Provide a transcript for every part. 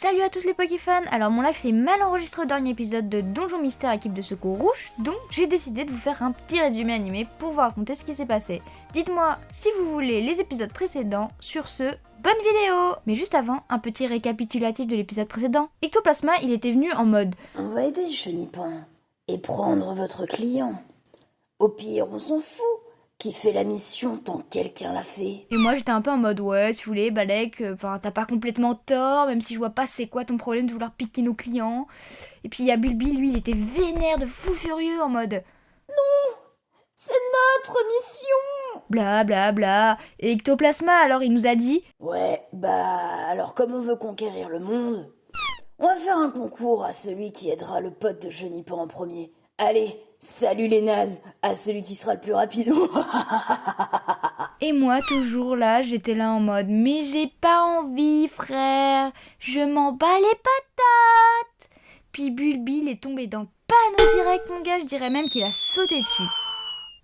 Salut à tous les Pokéfans. Alors mon live s'est mal enregistré au dernier épisode de Donjon Mystère équipe de secours rouge, donc j'ai décidé de vous faire un petit résumé animé pour vous raconter ce qui s'est passé. Dites-moi si vous voulez les épisodes précédents. Sur ce, bonne vidéo. Mais juste avant, un petit récapitulatif de l'épisode précédent. Ectoplasma, il était venu en mode On va aider Chenipan et prendre votre client. Au pire, on s'en fout. Qui fait la mission tant que quelqu'un l'a fait. Et moi j'étais un peu en mode ouais, si vous voulez, Balek, t'as pas complètement tort, même si je vois pas c'est quoi ton problème de vouloir piquer nos clients. Et puis il y a Bulbi, lui il était vénère de fou furieux en mode C'est notre mission. bla bla bla. Et Ectoplasma alors il nous a dit Ouais, alors comme on veut conquérir le monde, on va faire un concours à celui qui aidera le pote de Chenipan en premier. Allez, salut les nazes, à celui qui sera le plus rapide. Et moi, toujours là, j'étais là en mode mais j'ai pas envie, frère. Je m'en bats les patates. Puis Bulbi, il est tombé dans le panneau direct, mon gars. Je dirais même qu'il a sauté dessus.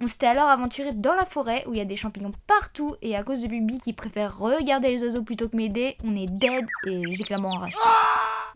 On s'était alors aventuré dans la forêt où il y a des champignons partout. Et à cause de Bulbi qui préfère regarder les oiseaux plutôt que m'aider, on est dead et j'ai clairement enragé.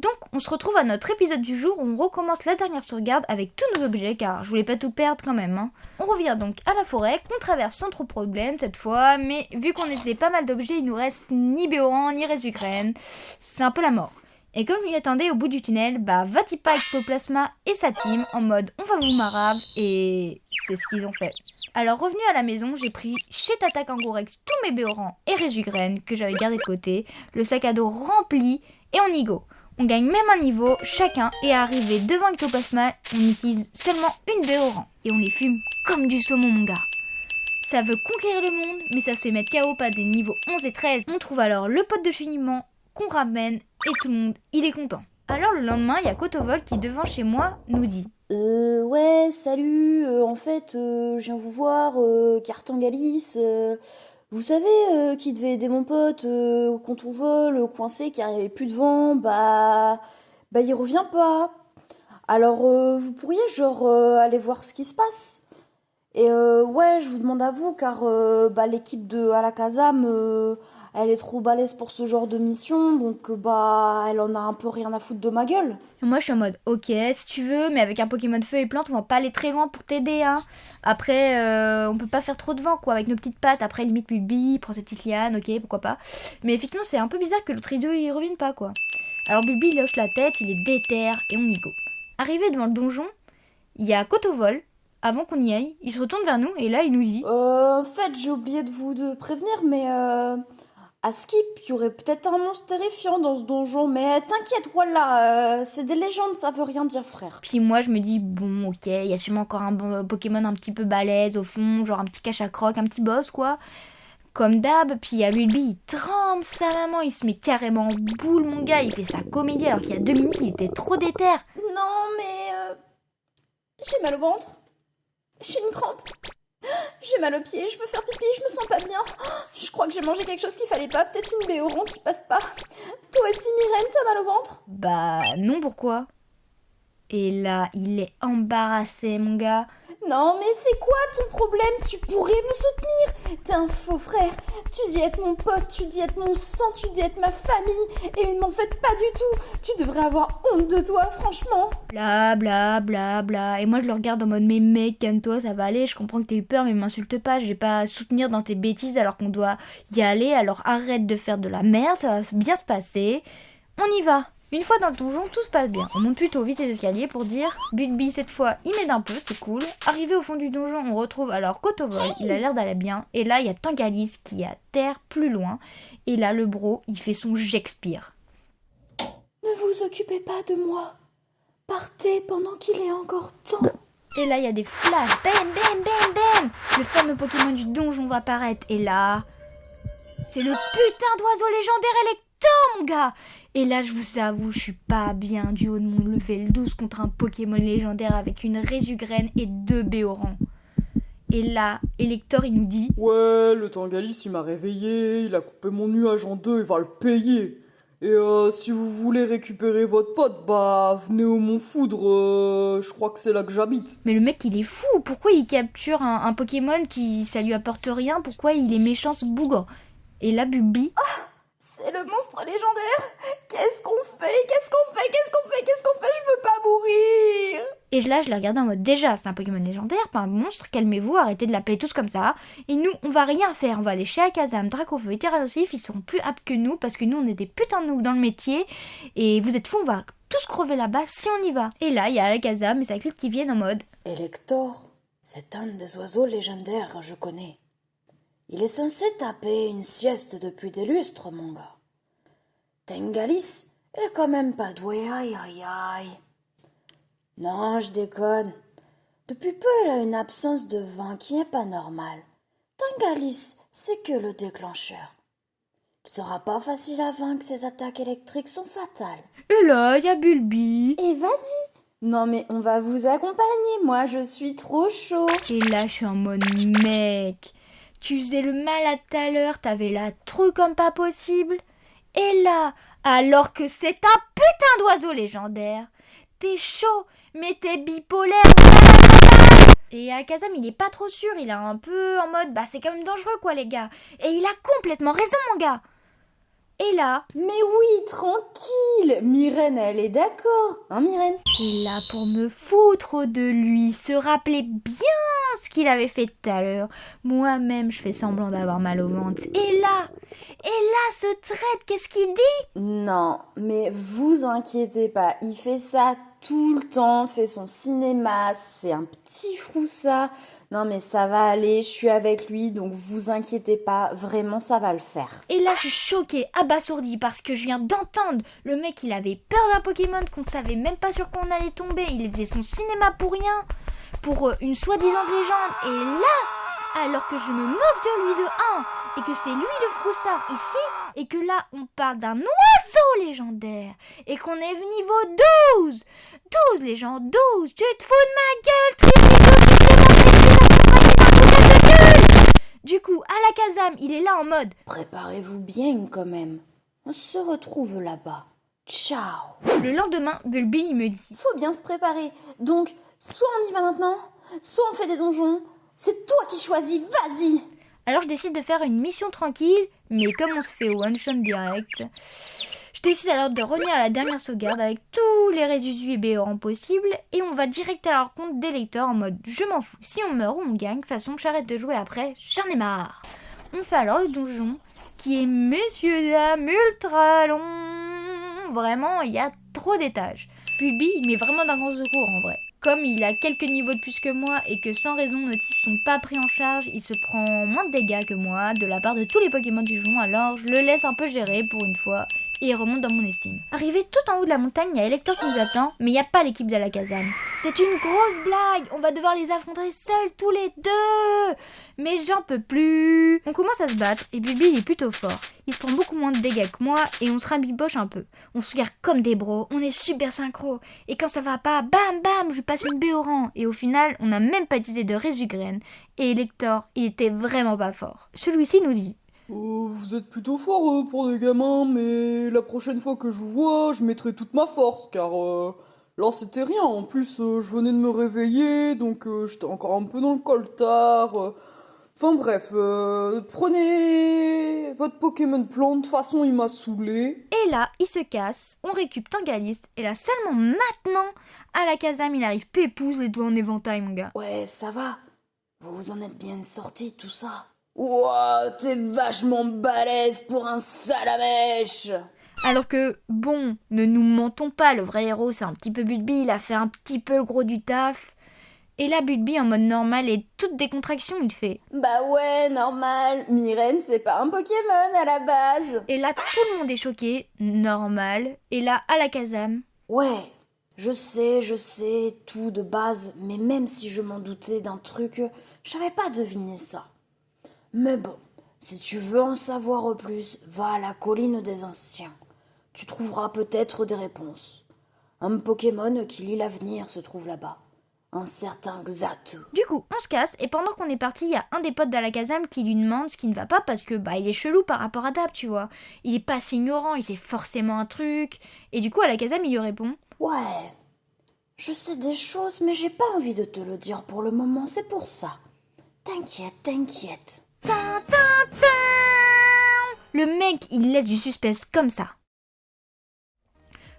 Donc, on se retrouve à notre épisode du jour où on recommence la dernière sauvegarde avec tous nos objets, car je voulais pas tout perdre quand même. Hein. On revient donc à la forêt, qu'on traverse sans trop de problème cette fois, mais vu qu'on était pas mal d'objets, il nous reste ni Béoran, ni Résugraine. C'est un peu la mort. Et comme je m'y attendais au bout du tunnel, Vatipa, Ectoplasma et sa team en mode on va vous marave, et c'est ce qu'ils ont fait. Alors revenu à la maison, j'ai pris chez Tata Kangourex tous mes Béorans et Résugraine que j'avais gardé de côté, le sac à dos rempli, et on y go. On gagne même un niveau chacun et à arriver devant Ectoplasma, on utilise seulement une Béoran et on les fume comme du saumon mon gars. Ça veut conquérir le monde, mais ça se fait mettre KO pas des niveaux 11 et 13. On trouve alors le pote de Chenipan qu'on ramène et tout le monde, il est content. Alors le lendemain, il y a Kotovol qui devant chez moi nous dit Ouais, salut, en fait, je viens vous voir, Cartangalis, vous savez qui devait aider mon pote quand on vole, coincé, qui arrivait plus de vent, il revient pas. Alors, vous pourriez, aller voir ce qui se passe. Et ouais, je vous demande à vous, car l'équipe de Alakazam, elle est trop balèze pour ce genre de mission, donc elle en a un peu rien à foutre de ma gueule. Et moi je suis en mode ok si tu veux, mais avec un Pokémon feu et plante on va pas aller très loin pour t'aider hein. Après on peut pas faire trop de vent quoi avec nos petites pattes, après limite Bulbi, il prend ses petites lianes, ok pourquoi pas. Mais effectivement c'est un peu bizarre que l'autre idiot il revienne pas quoi. Alors Bulbi il hoche la tête, il est déter et on y go. Arrivé devant le donjon, il y a Kotovol. Avant qu'on y aille, il se retourne vers nous et là il nous dit En fait, j'ai oublié de vous prévenir, mais à Skip, il y aurait peut-être un monstre terrifiant dans ce donjon, mais t'inquiète, voilà, c'est des légendes, ça veut rien dire, frère. Puis moi je me dis bon ok, il y a sûrement encore un Pokémon un petit peu balèze au fond, genre un petit cache-à-croc, un petit boss quoi. Comme d'hab, puis il y a Bulbi, il tremble salamment, il se met carrément en boule mon gars, il fait sa comédie alors qu'il y a 2 minutes il était trop déter. Non, mais j'ai mal au ventre, j'ai une crampe, j'ai mal aux pieds, je veux faire pipi, je me sens pas bien. Je crois que j'ai mangé quelque chose qu'il fallait pas, peut-être une Béoron qui passe pas. Toi aussi, Myrène, t'as mal au ventre? Non pourquoi. Et là, il est embarrassé mon gars. Non, mais c'est quoi ton problème? Tu pourrais me soutenir. T'es un faux frère. Tu dis être mon pote, tu dis être mon sang, tu dis être ma famille. Et ne m'en faites pas du tout. Tu devrais avoir honte de toi, franchement. Bla bla bla bla. Et moi je le regarde en mode mais mec calme-toi, ça va aller, je comprends que t'as eu peur mais m'insulte pas, je vais pas soutenir dans tes bêtises alors qu'on doit y aller, alors arrête de faire de la merde, ça va bien se passer. On y va. Une fois dans le donjon, tout se passe bien. On monte plutôt vite les escaliers pour dire Bulbi cette fois il m'aide un peu, c'est cool. Arrivé au fond du donjon, on retrouve alors Kotovol, il a l'air d'aller bien. Et là il y a Tangalis qui est à terre plus loin. Et là le bro il fait son j'expire. Ne vous occupez pas de moi. Partez pendant qu'il est encore temps. Et là il y a des flashs, bam bam bam bam. Le fameux Pokémon du donjon va apparaître. Et là, c'est le putain d'oiseau légendaire Elector mon gars. Et là, je vous avoue, je suis pas bien du haut de mon level 12 contre un Pokémon légendaire avec une Résugraine et 2 Béorans. Et là, Elector, il nous dit Ouais, le Tangalis, il m'a réveillé, il a coupé mon nuage en deux, il va le payer. Et si vous voulez récupérer votre pote, venez au Mont Foudre, je crois que c'est là que j'habite. mais le mec, il est fou. Pourquoi il capture un Pokémon qui, ça lui apporte rien? Pourquoi il est méchant, ce bougre? Et là, Bulbi, c'est le monstre légendaire. Qu'est-ce qu'on fait? Qu'est-ce qu'on fait? Qu'est-ce qu'on fait? Qu'est-ce qu'on fait? Je veux pas mourir. Et là, je l'ai regardé en mode déjà, c'est un Pokémon légendaire, pas un monstre, calmez-vous, arrêtez de l'appeler tous comme ça. Et nous, on va rien faire, on va aller chez Alakazam, Dracofeu et Tyrannosif, ils seront plus aptes que nous parce que nous, on est des putains de noobs dans le métier. Et vous êtes fous, on va tous crever là-bas si on y va. Et là, il y a Alakazam et sa clique qui viennent en mode Elector, c'est un des oiseaux légendaires que je connais. Il est censé taper une sieste depuis des lustres, mon gars. Tengalis, elle est quand même pas douée, aïe aïe aïe. Non, je déconne. Depuis peu, elle a une absence de vent qui n'est pas normale. Tengalis, c'est que le déclencheur. Il sera pas facile à vaincre, ses attaques électriques sont fatales. Et là, il y a Bulby. Et vas-y. Non mais on va vous accompagner, moi je suis trop chaud. Et là, je suis en mode mec. Tu faisais le mal à tout à l'heure, t'avais la trouille comme pas possible. Et là, alors que c'est un putain d'oiseau légendaire, t'es chaud, mais t'es bipolaire. Et Alakazam, il est pas trop sûr, il est un peu en mode, c'est quand même dangereux quoi les gars. Et il a complètement raison mon gars. Et là, Mais oui, tranquille. Myrène, elle est d'accord. Hein Myrène? et là pour me foutre de lui, se rappeler bien ce qu'il avait fait tout à l'heure. Moi-même, je fais semblant d'avoir mal au ventre. Et là, ce traître, qu'est-ce qu'il dit? Non, mais vous inquiétez pas, il fait ça tout le temps, fait son cinéma, c'est un petit froussard. Non mais ça va aller, je suis avec lui, donc vous inquiétez pas, vraiment ça va le faire. Et là, je suis choquée, abasourdie, parce que je viens d'entendre le mec, il avait peur d'un Pokémon qu'on savait même pas sur quoi on allait tomber. Il faisait son cinéma pour rien, pour une soi-disant légende. Et là, alors que je me moque de lui de 1, et que c'est lui le froussard ici, et que là, on parle d'un oiseau légendaire, et qu'on est niveau 12 12 les gens, 12. Tu te fous de ma gueule, Du coup, Alakazam, il est là en mode Préparez-vous bien quand même, on se retrouve là-bas. Ciao. Le lendemain, Bulby, il me dit Faut bien se préparer, donc soit on y va maintenant, soit on fait des donjons. C'est toi qui choisis, vas-y. Alors je décide de faire une mission tranquille, mais comme on se fait au one-shot direct, je décide alors de revenir à la dernière sauvegarde avec tous les résidus et béorants possibles, et on va direct à la rencontre des lecteurs en mode je m'en fous, si on meurt ou on gagne, de toute façon j'arrête de jouer après, j'en ai marre. On fait alors le donjon, qui est messieurs dames ultra long, vraiment il y a trop d'étages. Bulby il met vraiment d'un grand secours en vrai. Comme il a quelques niveaux de plus que moi et que sans raison nos types sont pas pris en charge, il se prend moins de dégâts que moi de la part de tous les Pokémon du jeu, alors je le laisse un peu gérer pour une fois et il remonte dans mon estime. Arrivé tout en haut de la montagne, il y a Elector qui nous attend, mais il n'y a pas l'équipe d'Alakazam. C'est une grosse blague, on va devoir les affronter seuls tous les deux. Mais j'en peux plus. On commence à se battre et Bulby il est plutôt fort. Il se prend beaucoup moins de dégâts que moi et on se rabiboche un peu. On se regarde comme des bros, on est super synchro. Et quand ça va pas, bam bam, je lui passe une béorant. Et au final, on n'a même pas utilisé de Rezugraine. Et Elector, il était vraiment pas fort. Celui-ci nous dit Vous êtes plutôt fort pour des gamins, mais la prochaine fois que je vous vois, je mettrai toute ma force, car là c'était rien. En plus, je venais de me réveiller, donc j'étais encore un peu dans le coltard. Enfin bref, prenez votre Pokémon plante, de toute façon il m'a saoulé. Et là, il se casse, on récupère Tangalis, et là seulement maintenant, Alakazam il arrive pépouze, les doigts en éventail mon gars. Ouais, ça va. Vous vous en êtes bien sortis, tout ça. Ouah, t'es vachement balèze pour un salamèche. Alors que, bon, ne nous mentons pas, le vrai héros c'est un petit peu Bulby, il a fait un petit peu le gros du taf. Et là, Bulby en mode normal et toute décontraction, il fait. Bah ouais, normal. Myrène, c'est pas un Pokémon à la base. Et là, tout le monde est choqué, normal. Et là, Alakazam. Ouais, je sais, tout de base, mais même si je m'en doutais d'un truc, j'avais pas deviné ça. Mais bon, si tu veux en savoir plus, va à la colline des anciens. Tu trouveras peut-être des réponses. Un Pokémon qui lit l'avenir se trouve là-bas. Un certain Xatu. Du coup, on se casse et pendant qu'on est parti, il y a un des potes d'Alakazam qui lui demande ce qui ne va pas parce que il est chelou par rapport à Dab, tu vois. Il est pas assez ignorant, il sait forcément un truc. Et du coup, Alakazam il lui répond. Ouais, je sais des choses, mais j'ai pas envie de te le dire pour le moment, c'est pour ça. T'inquiète. Tin, tin, tin. Le mec, il laisse du suspense comme ça.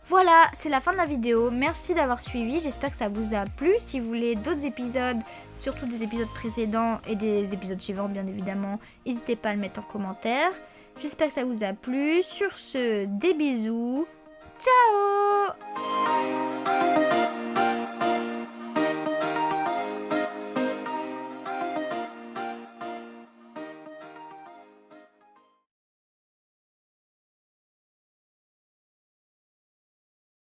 Voilà, c'est la fin de la vidéo. Merci d'avoir suivi. J'espère que ça vous a plu. Si vous voulez d'autres épisodes, surtout des épisodes précédents et des épisodes suivants, bien évidemment, n'hésitez pas à le mettre en commentaire. J'espère que ça vous a plu. Sur ce, des bisous.